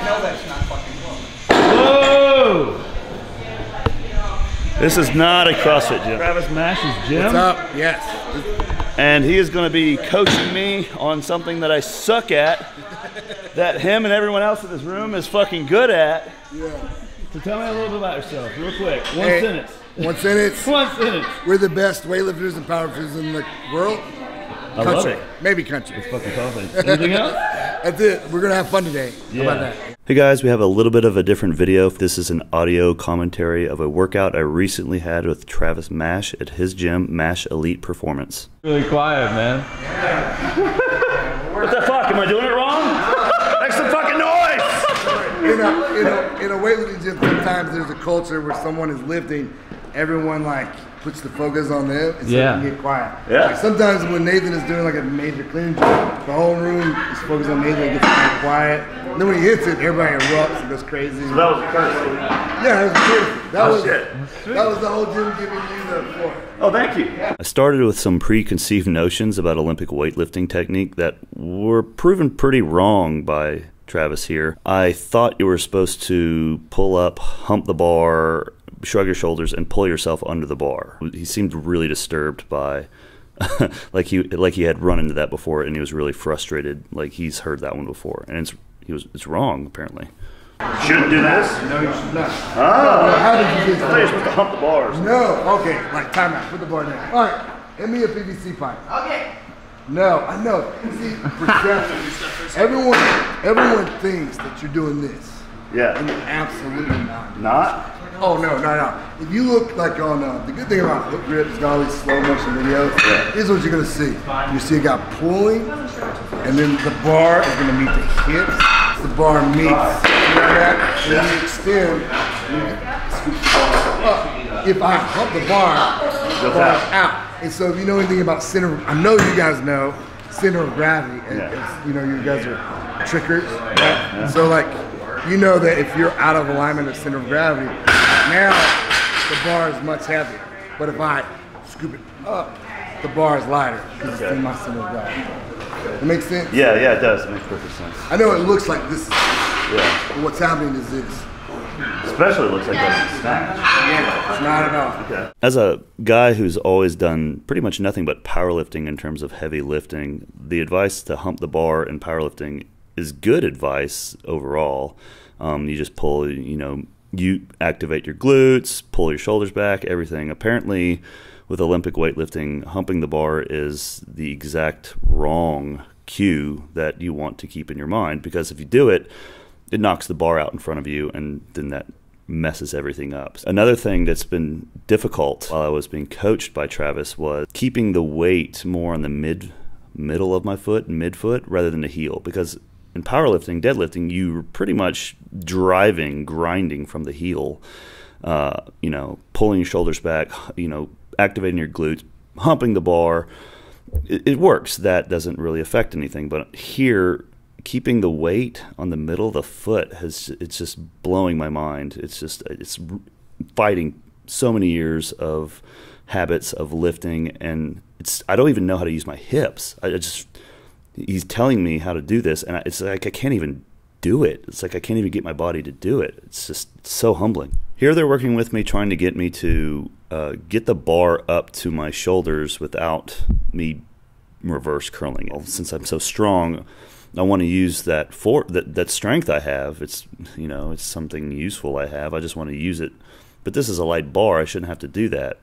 know that's not fucking Whoa! This is not a CrossFit gym. Travis Mash's gym. What's up? Yes. And he is going to be coaching me on something that I suck at, that him and everyone else in this room is fucking good at. Yeah. So tell me a little bit about yourself, real quick. One sentence. One sentence? One sentence. We're the best weightlifters and powerlifters in the world. I love it. Maybe country. It's fucking confidence. Anything else? That's it. We're going to have fun today. Yeah. How about that? Hey guys, we have a little bit of a different video. This is an audio commentary of a workout I recently had with Travis Mash at his gym, Mash Elite Performance. Really quiet, man. What the fuck? Am I doing it wrong? Make some fucking noise! In a weightlifting gym, sometimes there's a culture where someone is lifting, everyone like puts the focus on them and so they can get quiet. Yeah. Like sometimes when Nathan is doing like a major clean jump, the whole room is focused on Nathan and gets kind of quiet. And then when he hits it, everybody erupts and goes crazy. So that was a curse. Yeah, that was beautiful. That was the whole gym giving you the floor. Oh, thank you. I started with some preconceived notions about Olympic weightlifting technique that were proven pretty wrong by Travis here. I thought you were supposed to pull up, hump the bar, shrug your shoulders, and pull yourself under the bar. He seemed really disturbed by, like he had run into that before, and he was really frustrated. Like he's heard that one before, and it's wrong apparently. Shouldn't do this. No, you should not. Oh, how did you get I thought you were supposed to hump the bars. No, okay, like time out. Put the bar down. All right, hand me a PVC pipe. Okay. No, I know. See, perception. Everyone thinks that you're doing this. Yeah. And you're absolutely not. Not? Oh no. If you look like on the good thing about hook grips, got all these slow motion videos. Yeah. Here's what you're gonna see. You see a guy pulling, and then the bar is gonna meet the hips. The bar meets. You know that? And then you extend. You scoop the bar up. If I hump the bar, the bar's out. And so if you know anything about center, I know you guys know center of gravity. And you know you guys are trickers, right? Yeah. So like, you know that if you're out of alignment of center of gravity, now the bar is much heavier. But if I scoop it up, the bar is lighter because it's in my center of gravity. It makes sense? Yeah, it does. It makes perfect sense. I know it looks like this. Yeah. But what's happening is this. Especially looks like that's a snatch. Yeah, it's not at all. Okay. As a guy who's always done pretty much nothing but powerlifting in terms of heavy lifting, the advice to hump the bar in powerlifting is good advice overall. You just pull, you activate your glutes, pull your shoulders back, everything. Apparently, with Olympic weightlifting, humping the bar is the exact wrong cue that you want to keep in your mind, because if you do it, it knocks the bar out in front of you, and then that messes everything up. Another thing that's been difficult while I was being coached by Travis was keeping the weight more on the middle of my foot, midfoot, rather than the heel, because in powerlifting, deadlifting, you're pretty much grinding from the heel, pulling your shoulders back, activating your glutes, humping the bar. It works. That doesn't really affect anything. But here, keeping the weight on the middle of the foot it's just blowing my mind. It's fighting so many years of habits of lifting, and I don't even know how to use my hips. He's telling me how to do this, and it's like I can't even do it. It's like I can't even get my body to do it. It's so humbling. Here they're working with me, trying to get me to get the bar up to my shoulders without me reverse curling it. Since I'm so strong, I want to use that strength I have. It's something useful I have. I just want to use it. But this is a light bar. I shouldn't have to do that.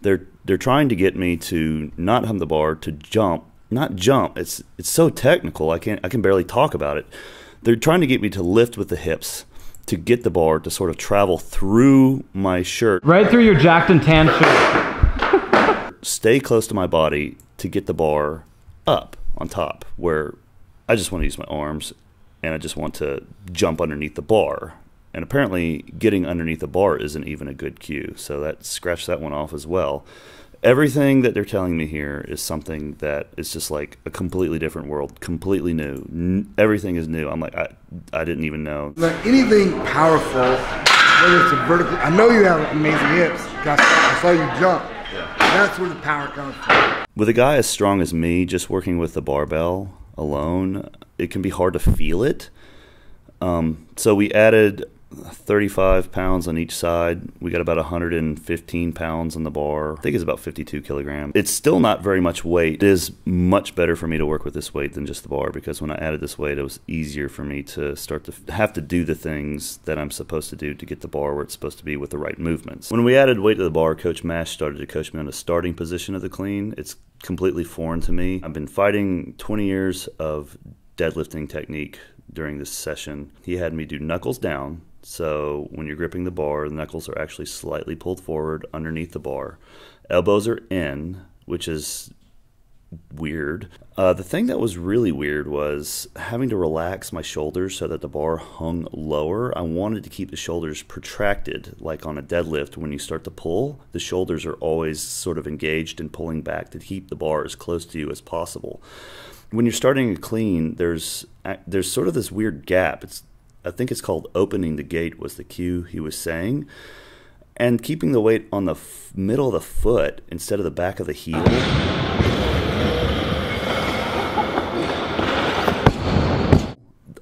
They're trying to get me to not hump the bar, to jump. Not jump. It's so technical. I can barely talk about it. They're trying to get me to lift with the hips, to get the bar to sort of travel through my shirt. Right through your jacked and tan shirt. Stay close to my body to get the bar up on top, where I just want to use my arms and I just want to jump underneath the bar. And apparently getting underneath the bar isn't even a good cue. So that scratched that one off as well. Everything that they're telling me here is something that is just like a completely different world, completely new. Everything is new. I'm like, I didn't even know. Like anything powerful, whether it's a vertical, I know you have amazing hips. I saw you jump. Yeah. That's where the power comes from. With a guy as strong as me, just working with the barbell alone, it can be hard to feel it. So we added 35 pounds on each side. We got about 115 pounds on the bar. I think it's about 52 kilograms. It's still not very much weight. It is much better for me to work with this weight than just the bar, because when I added this weight, it was easier for me to start to have to do the things that I'm supposed to do to get the bar where it's supposed to be with the right movements. When we added weight to the bar, Coach Mash started to coach me on the starting position of the clean. It's completely foreign to me. I've been fighting 20 years of deadlifting technique during this session. He had me do knuckles down. So when you're gripping the bar, the knuckles are actually slightly pulled forward underneath the bar. Elbows are in, which is weird. The thing that was really weird was having to relax my shoulders so that the bar hung lower. I wanted to keep the shoulders protracted, like on a deadlift. When you start to pull, the shoulders are always sort of engaged and pulling back to keep the bar as close to you as possible. When you're starting a clean, there's sort of this weird gap. I think it's called opening the gate was the cue he was saying. And keeping the weight on the middle of the foot instead of the back of the heel.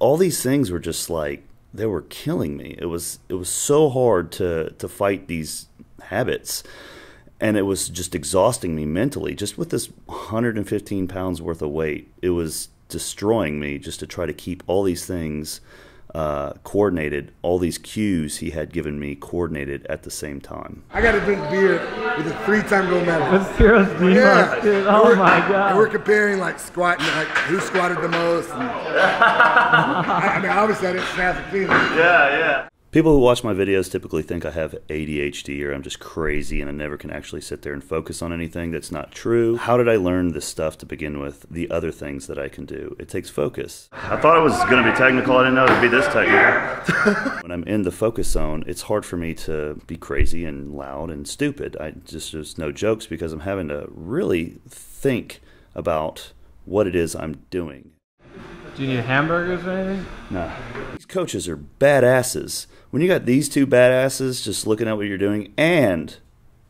All these things were just like, they were killing me. It was so hard to fight these habits. And it was just exhausting me mentally. Just with this 115 pounds worth of weight, it was destroying me just to try to keep all these things coordinated, all these cues he had given me coordinated at the same time. I got to drink beer with a 3-time gold medalist. That's seriously, Yeah. dude. Oh my God. And we're comparing like squatting, like who squatted the most. And, I mean, obviously I didn't snap a clean. Yeah. People who watch my videos typically think I have ADHD or I'm just crazy and I never can actually sit there and focus on anything. That's not true. How did I learn this stuff to begin with? The other things that I can do. It takes focus. I thought it was going to be technical. I didn't know it would be this technical. When I'm in the focus zone, it's hard for me to be crazy and loud and stupid. There's no jokes because I'm having to really think about what it is I'm doing. Do you need hamburgers or anything? No. These coaches are badasses. When you got these two badasses just looking at what you're doing, and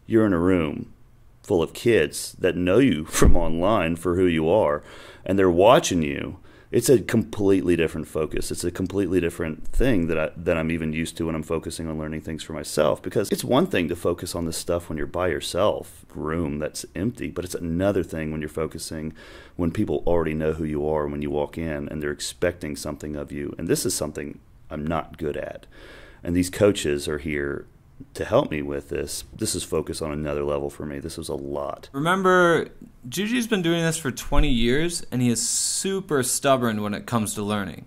you're in a room full of kids that know you from online for who you are, and they're watching you, it's a completely different focus. It's a completely different thing that I'm even used to when I'm focusing on learning things for myself. Because it's one thing to focus on this stuff when you're by yourself, room that's empty, but it's another thing when you're focusing when people already know who you are when you walk in and they're expecting something of you. And this is something I'm not good at. And these coaches are here to help me with this. This is focus on another level for me. This was a lot. Remember, Juji's been doing this for 20 years, and he is super stubborn when it comes to learning.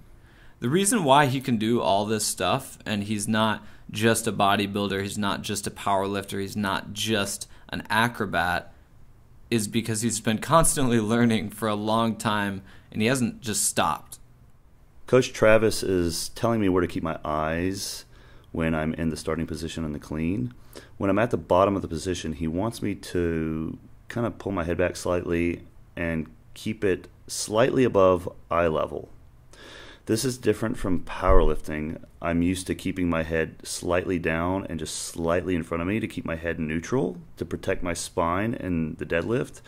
The reason why he can do all this stuff, and he's not just a bodybuilder, he's not just a power lifter, he's not just an acrobat, is because he's been constantly learning for a long time, and he hasn't just stopped. Coach Travis is telling me where to keep my eyes when I'm in the starting position on the clean. When I'm at the bottom of the position, he wants me to kind of pull my head back slightly and keep it slightly above eye level. This is different from powerlifting. I'm used to keeping my head slightly down and just slightly in front of me to keep my head neutral to protect my spine in the deadlift.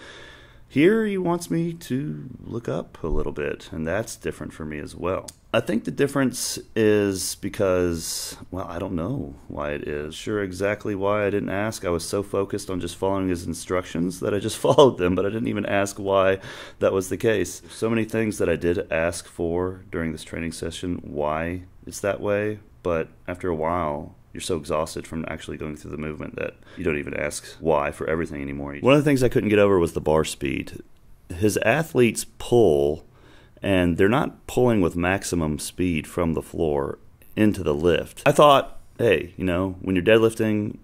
Here he wants me to look up a little bit, and that's different for me as well. I think the difference is because, well, I don't know why it is. Sure exactly why I didn't ask. I was so focused on just following his instructions that I just followed them, but I didn't even ask why that was the case. So many things that I did ask for during this training session, why it's that way, but after a while, you're so exhausted from actually going through the movement that you don't even ask why for everything anymore. One of the things I couldn't get over was the bar speed. His athletes pull, and they're not pulling with maximum speed from the floor into the lift. I thought, hey, you know, when you're deadlifting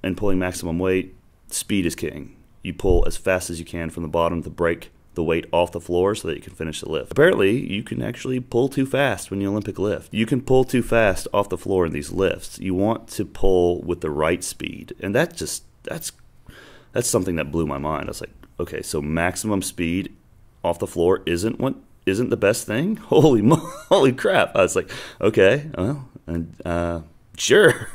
and pulling maximum weight, speed is king. You pull as fast as you can from the bottom to break the weight off the floor so that you can finish the lift. Apparently, you can actually pull too fast when you Olympic lift. You can pull too fast off the floor in these lifts. You want to pull with the right speed. And that's something that blew my mind. I was like, okay, so maximum speed off the floor isn't the best thing? Holy crap. I was like, okay, well, and Sure,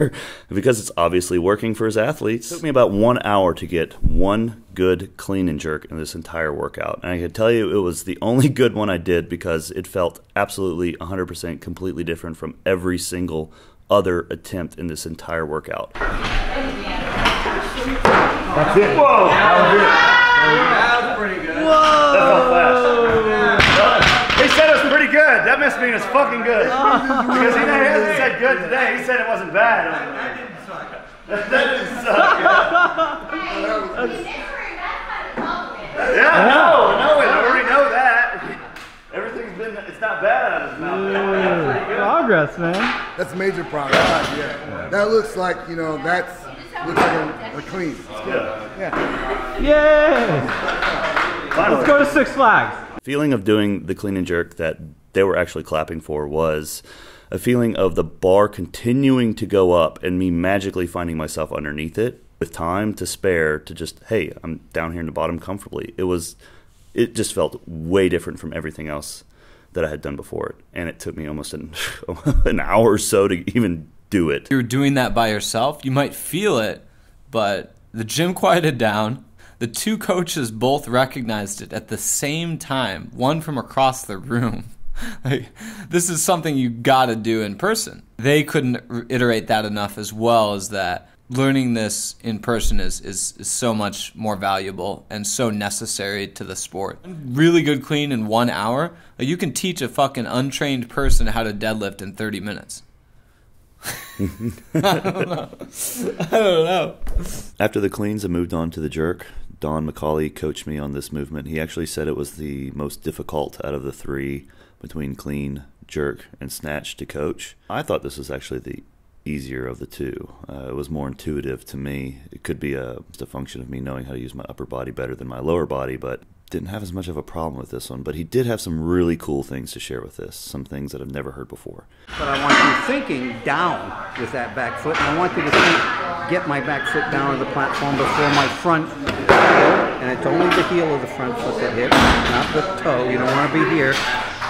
because it's obviously working for his athletes. It took me about 1 hour to get one good clean and jerk in this entire workout. And I can tell you it was the only good one I did because it felt absolutely 100% completely different from every single other attempt in this entire workout. That's it. Whoa! That was it. That was pretty good. That felt fast. He said it was pretty good. That must mean it's fucking good. Because he hasn't said good today. He said it wasn't bad. That didn't suck. That didn't suck. Yeah, no, I already know that. Everything's been, it's not bad out of his mouth. Pretty good. Progress, man. That's major progress. Yeah. That looks like, you know, looks like a clean. It's good. Yeah. Yay! Finally. Let's go to Six Flags. Feeling of doing the clean and jerk that they were actually clapping for was a feeling of the bar continuing to go up and me magically finding myself underneath it with time to spare to just, hey, I'm down here in the bottom comfortably. It just felt way different from everything else that I had done before it. And it took me almost an hour or so to even do it. If you were doing that by yourself, you might feel it, but the gym quieted down. The two coaches both recognized it at the same time, one from across the room. Like, this is something you gotta do in person. They couldn't iterate that enough, as well as that learning this in person is so much more valuable and so necessary to the sport. Really good clean in 1 hour. Like, you can teach a fucking untrained person how to deadlift in 30 minutes. I don't know. After the cleans, I moved on to the jerk. Don McCauley coached me on this movement. He actually said it was the most difficult out of the three between clean, jerk, and snatch to coach. I thought this was actually the easier of the two. It was more intuitive to me. It could be just a function of me knowing how to use my upper body better than my lower body, but didn't have as much of a problem with this one. But he did have some really cool things to share with this, some things that I've never heard before. But I want you thinking down with that back foot, and I want you to get my back foot down to the platform before my front heel, and it's only the heel of the front foot that hits, not the toe. You don't want to be here.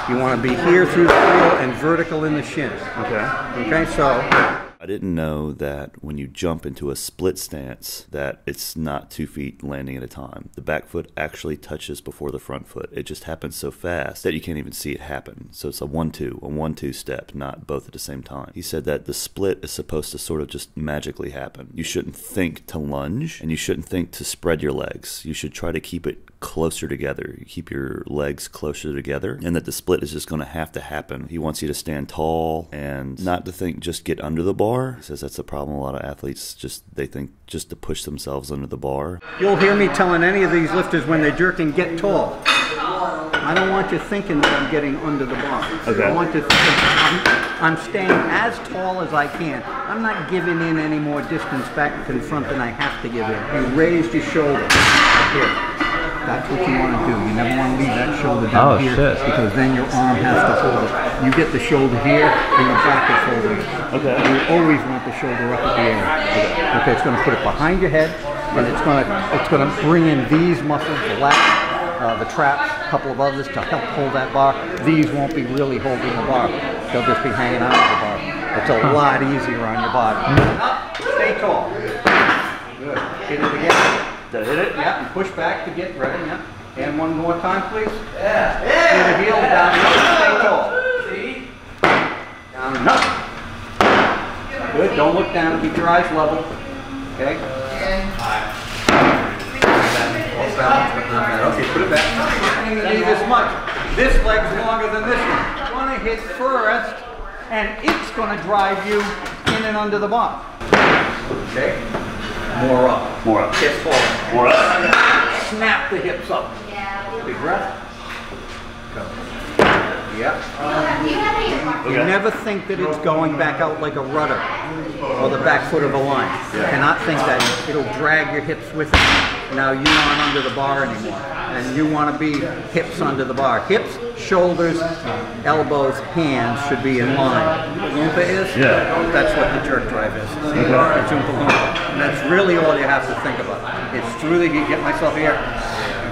You want to be here through the heel and vertical in the shin. Okay, so I didn't know that when you jump into a split stance that it's not 2 feet landing at a time. The back foot actually touches before the front foot. It just happens so fast that you can't even see it happen. So it's a 1-2 step, not both at the same time. He said that the split is supposed to sort of just magically happen. You shouldn't think to lunge, and you shouldn't think to spread your legs. You should try to keep it closer together. You keep your legs closer together, and that the split is just going to have to happen. He wants you to stand tall and not to think just get under the bar. He says that's the problem. A lot of athletes they think just to push themselves under the bar. you'll hear me telling any of these lifters when they're jerking, get tall. I don't want you thinking that I'm getting under the bar. Okay. I want you to think I'm staying as tall as I can. I'm not giving in any more distance back to the front than I have to give in. You raised your shoulder. Here. That's what you want to do. You never want to leave that shoulder down here because then your arm has to hold it. You get the shoulder here and the back is holding it. Okay. You always want the shoulder up at the end. Okay, it's going to put it behind your head, and it's going to bring in these muscles, the lat, the traps, a couple of others to help hold that bar. These won't be really holding the bar. They'll just be hanging out of the bar. It's a lot easier on your body. Up, stay tall. Good. Hit it again. Did I hit it? Yeah, and push back to get ready. Yeah. And one more time, please. Yeah. Get the heel down. Stay tall. See? Down and up. Good. Don't look down. Keep your eyes level. Okay. Okay, put it back. You need this much. This leg's longer than this one. You want to hit first, and it's going to drive you in and under the bar. Okay. More up. More up. Chest forward. More up. Snap the hips up. Big breath. Go. Yep. You never think that it's going back out like a rudder or the back foot of a line. You cannot think that. It'll drag your hips with it. Now you aren't under the bar anymore. And you want to be hips under the bar. Hips, shoulders, elbows, hands should be in line. Loompa is? Yeah. That's what the jerk drive is. It's Oompa Loompa. And that's really all you have to think about. It's really, get myself here.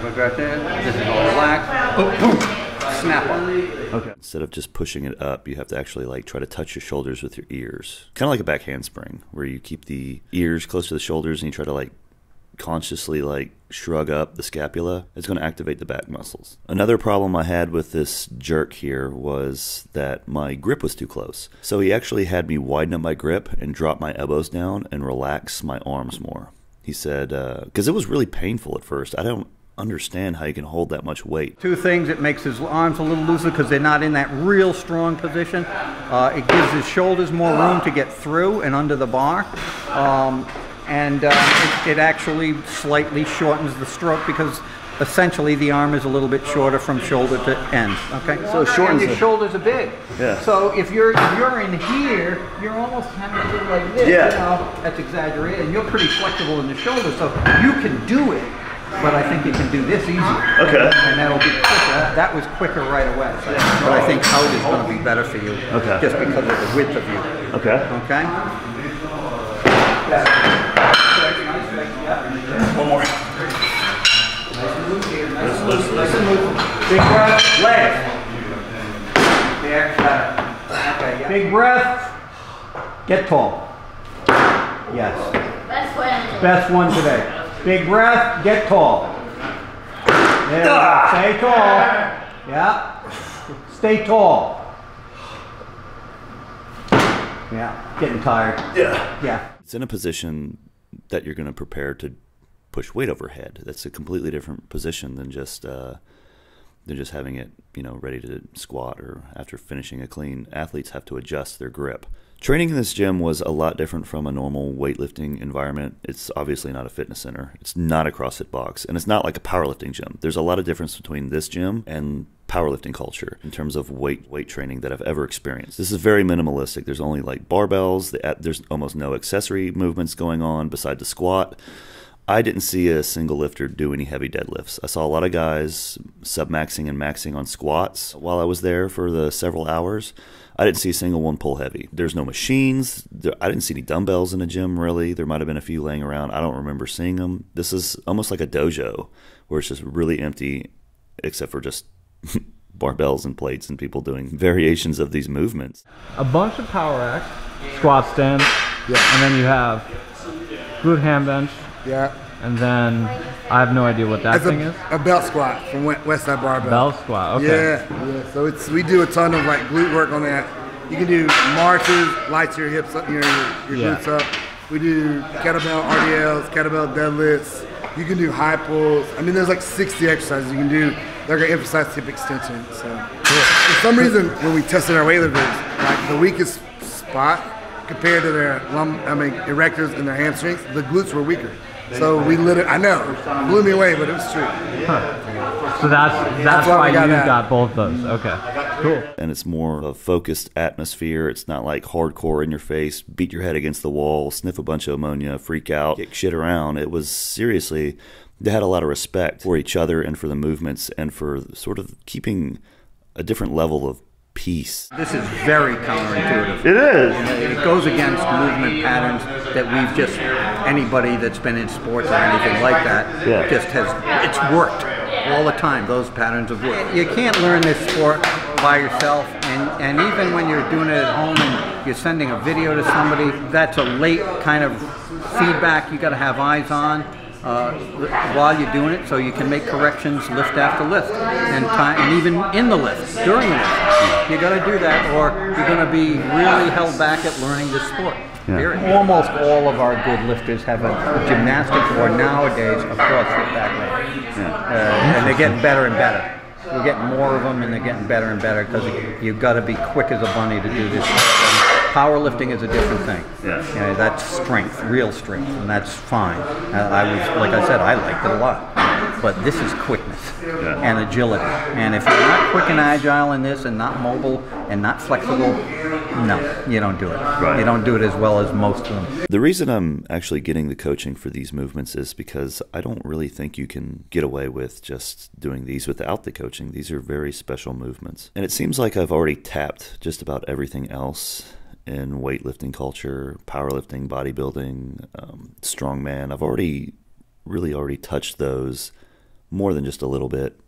Right there. This is all relaxed. Boom, boom. snap up. Okay. Instead of just pushing it up, you have to actually like try to touch your shoulders with your ears. Kind of like a back handspring, where you keep the ears close to the shoulders and you try to like consciously like shrug up the scapula. It's going to activate the back muscles. Another problem I had with this jerk here was that my grip was too close. So he actually had me widen up my grip and drop my elbows down and relax my arms more. He said, because it was really painful at first. I don't understand how you can hold that much weight. Two things: it makes his arms a little looser because they're not in that real strong position. It gives his shoulders more room to get through and under the bar. It actually slightly shortens the stroke because essentially the arm is a little bit shorter from shoulder to end. Okay, so it shortens. And your shoulders are big. Yeah. So if you're in here, you're almost kind of like this. Yeah. You know, that's exaggerated, and you're pretty flexible in the shoulder, so you can do it. But I think you can do this easier. Okay. And that'll be quicker. That was quicker right away. So, but I think out is going to be better for you. Okay. Just because of the width of you. Okay. Okay. One more. Nice and loose. Big breath. Legs. There. Okay. Yeah. Big breath. Get tall. Yes. Best one today. Big breath, get tall. There, stay tall. Yeah. Stay tall. Yeah. Getting tired. Yeah. Yeah. It's in a position that you're going to prepare to push weight overhead. That's a completely different position than just having it, you know, ready to squat or after finishing a clean. Athletes have to adjust their grip. Training in this gym was a lot different from a normal weightlifting environment. It's obviously not a fitness center. It's not a CrossFit box. And it's not like a powerlifting gym. There's a lot of difference between this gym and powerlifting culture in terms of weight training that I've ever experienced. This is very minimalistic. There's only like barbells. There's almost no accessory movements going on besides the squat. I didn't see a single lifter do any heavy deadlifts. I saw a lot of guys sub-maxing and maxing on squats while I was there for the several hours. I didn't see a single one pull heavy. There's no machines. I didn't see any dumbbells in the gym, really. There might have been a few laying around. I don't remember seeing them. This is almost like a dojo where it's just really empty except for just barbells and plates and people doing variations of these movements. A bunch of power acts, squat stands, and then you have glute ham bench. Yeah. And then I have no idea what that thing is. A belt squat from Westside Barbell. Belt squat, okay. Yeah. So we do a ton of like glute work on that. You can do marches, lights your hips up, your glutes up. We do kettlebell RDLs, kettlebell deadlifts. You can do high pulls. I mean, there's like 60 exercises you can do. They're gonna emphasize hip extension. So for some reason, when we tested our weightlifters, like the weakest spot compared to their erectors and their hamstrings, the glutes were weaker. So we literally, I know, blew me away, but it was true. Huh. So that's why you got both those. Okay, cool. And it's more of a focused atmosphere. It's not like hardcore in your face, beat your head against the wall, sniff a bunch of ammonia, freak out, kick shit around. It was seriously, they had a lot of respect for each other and for the movements and for sort of keeping a different level of peace. This is very counterintuitive. It is. It goes against movement patterns that we've just, anybody that's been in sports or anything like that, just has, it's worked all the time. Those patterns have worked. You can't learn this sport by yourself, and even when you're doing it at home and you're sending a video to somebody, that's a late kind of feedback you got to have eyes on. While you're doing it, so you can make corrections lift after lift, and even in the lift, during the lift. You got to do that, or you're going to be really held back at learning this sport. Yeah. Almost all of our good lifters have a gymnastic or nowadays a CrossFit background, and they're getting better and better. We're getting more of them, and they're getting better and better because you've got to be quick as a bunny to do this. Powerlifting is a different thing. Yeah, that's strength, real strength, and that's fine. Like I said, I liked it a lot. But this is quickness and agility. And if you're not quick and agile in this and not mobile and not flexible, no, you don't do it. Right. You don't do it as well as most of them. The reason I'm actually getting the coaching for these movements is because I don't really think you can get away with just doing these without the coaching. These are very special movements. And it seems like I've already tapped just about everything else in weightlifting culture, powerlifting, bodybuilding, strongman. I've already touched those more than just a little bit.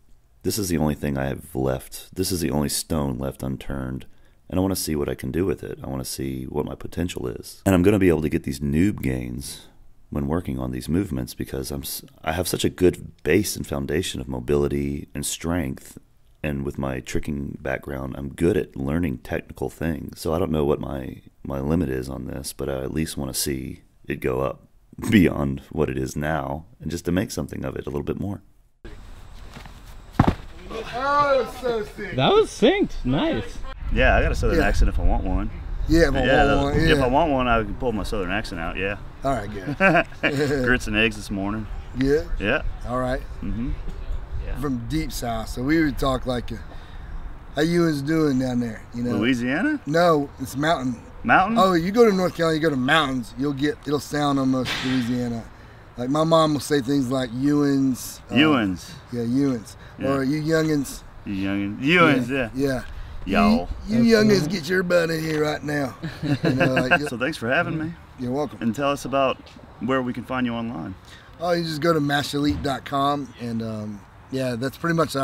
this is the only thing I have left. This is the only stone left unturned. And I want to see what I can do with it. I want to see what my potential is. And I'm going to be able to get these noob gains when working on these movements because I have such a good base and foundation of mobility and strength. And with my tricking background, I'm good at learning technical things. So I don't know what my limit is on this, but I at least want to see it go up beyond what it is now and just to make something of it a little bit more. Oh, so sick. That was synced. Nice. Yeah, I got a southern accent if I want one. Yeah, If I want one, I can pull my southern accent out, yeah. All right, good. Grits and eggs this morning. Yeah? Yeah. All right. Mm-hmm. Yeah. From deep south, so we would talk like, how you was doing down there, you know? Louisiana? No, it's mountain. Mountain? Oh, you go to North Carolina, you go to mountains, it'll sound almost Louisiana. Like my mom will say things like Ewins. Ewins. Yeah, Ewins. Yeah. Or you youngins. You youngins. Ewins, yeah. Yeah. Y'all. You youngins, get your butt in here right now. You know, like, so thanks for having me. You're welcome. And tell us about where we can find you online. Oh, you just go to mashelite.com and yeah, that's pretty much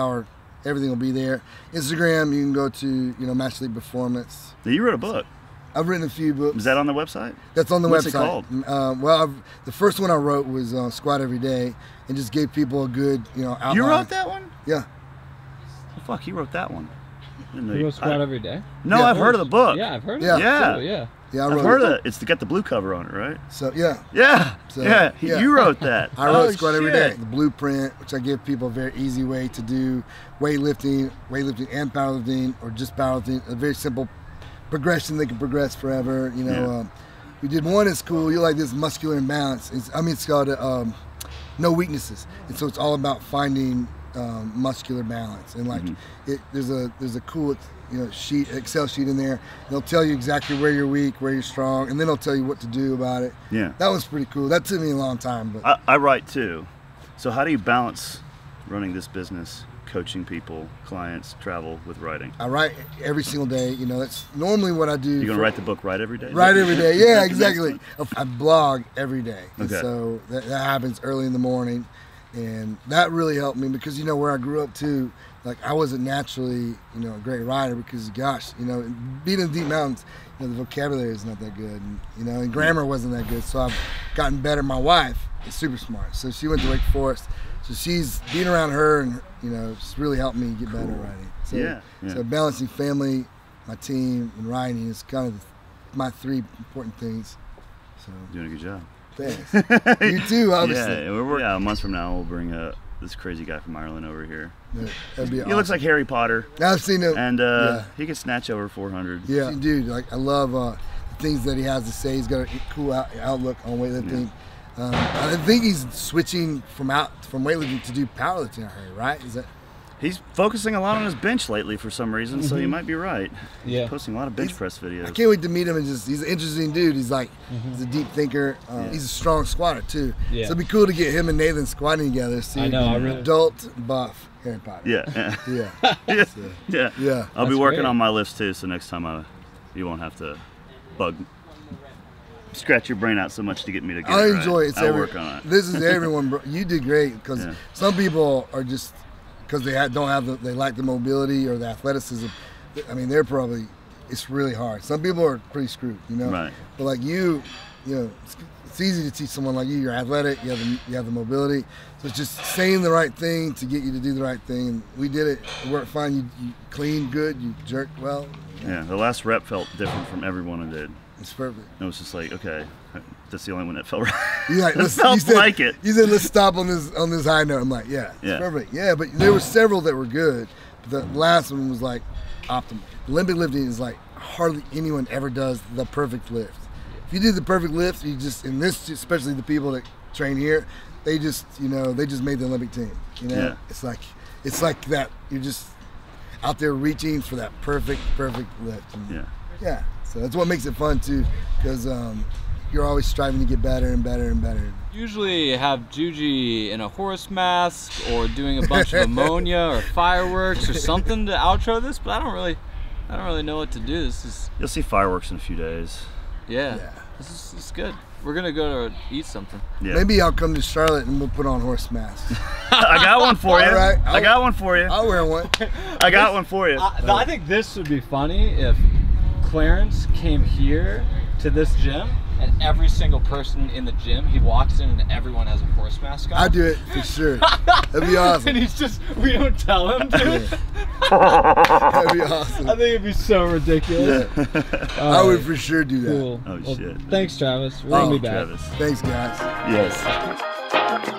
everything will be there. Instagram, you can go to, Mash Elite Performance. Now, you wrote a book. I've written a few books. Is that on the website? That's on the What's website. What's it called? Well, the first one I wrote was Squat Every Day and just gave people a good, outline. You wrote that one? Yeah. Oh, fuck, he wrote that one. You go Squat Every Day? No, Yeah. I've heard of the book. Yeah, I've heard Yeah. of it. Yeah. too, yeah. Yeah, I I've wrote heard it. of it. It's got the blue cover on it, right? So, yeah. Yeah. So, yeah. yeah. You wrote that. I wrote Oh, Squat Every shit. Day, the blueprint, which I give people a very easy way to do weightlifting and powerlifting, or just powerlifting. A very simple progression they can progress forever. We did one in school. You like this muscular imbalance. It's called No Weaknesses, and so it's all about finding muscular balance. And like there's a cool Excel sheet in there. They'll tell you exactly where you're weak, where you're strong, and then they'll tell you what to do about it. Yeah. That was pretty cool. That took me a long time, but I write too. So how do you balance running this business, coaching people, clients, travel with writing? I write every single day. That's normally what I do. You're gonna write the book right every day? Right every day. Yeah, exactly. I blog every day. And Okay. so that happens early in the morning. And that really helped me because, where I grew up too, like I wasn't naturally, a great writer because, gosh, being in the deep mountains, the vocabulary is not that good. And, and grammar wasn't that good. So I've gotten better. My wife is super smart. So she went to Wake Forest. So she's being around her and, it's really helped me get better at writing. So, Yeah. So balancing family, my team, and writing is kind of my three important things. So Doing a good job. thanks. You too, obviously. Yeah, months from now we'll bring this crazy guy from Ireland over here. That'd be awesome. He looks like Harry Potter. I've seen him. And he can snatch over 400. Yeah, dude. Like I love the things that he has to say. He's got a cool outlook on weightlifting. I think he's switching from weightlifting to do powerlifting. I heard, right? Is that? He's focusing a lot on his bench lately for some reason, so you might be right. Yeah. He's posting a lot of bench press videos. I can't wait to meet him. He's an interesting dude. He's like, he's a deep thinker. He's a strong squatter too. Yeah. So it'd be cool to get him and Nathan squatting together. See, I know, I really- adult buff Harry Potter. Yeah. Yeah. Yeah. Yeah. I'll be That's working great. on my lifts too, so next time you won't have to scratch your brain out so much to get me to get I it enjoy right. it. I'll work on it. This is everyone, bro. You did great because Yeah. some people are just because they lack the mobility or the athleticism. I mean, it's really hard. Some people are pretty screwed, Right. But like it's easy to teach someone like you. You're athletic. You have the mobility. So it's just saying the right thing to get you to do the right thing. And we did it. It worked fine. You cleaned good. You jerked well. Yeah, the last rep felt different from every one I did. It's perfect. It was just like, okay, that's the only one that felt right. You're like, It felt like it. You said, let's stop on this high note. I'm like, yeah, it's Yeah. perfect. Yeah, but there were several that were good. But the last one was like optimal. Olympic lifting is like hardly anyone ever does the perfect lift. If you do the perfect lift, especially the people that train here, they just made the Olympic team. Yeah. It's like that. You're just out there reaching for that perfect lift. And Yeah. so that's what makes it fun too, because you're always striving to get better and better and better. Usually have Juji in a horse mask or doing a bunch of ammonia or fireworks or something to outro this, but I don't really know what to do. You'll see fireworks in a few days. Yeah. This is good. We're gonna go to eat something. Yeah. Maybe I'll come to Charlotte and we'll put on horse masks. I got one for you. All right, I got one for you. I'll wear one. I got one for you. I think this would be funny if Clarence came here to this gym and every single person in the gym, he walks in and everyone has a horse mask on. I'll do it for sure. That'd be awesome. And he's just, we don't tell him to. That'd be awesome. I think it'd be so ridiculous. Yeah. I would for sure do that. Cool. Oh, well, shit. Thanks, Travis. We're gonna be back. Travis. Thanks, guys. Yes.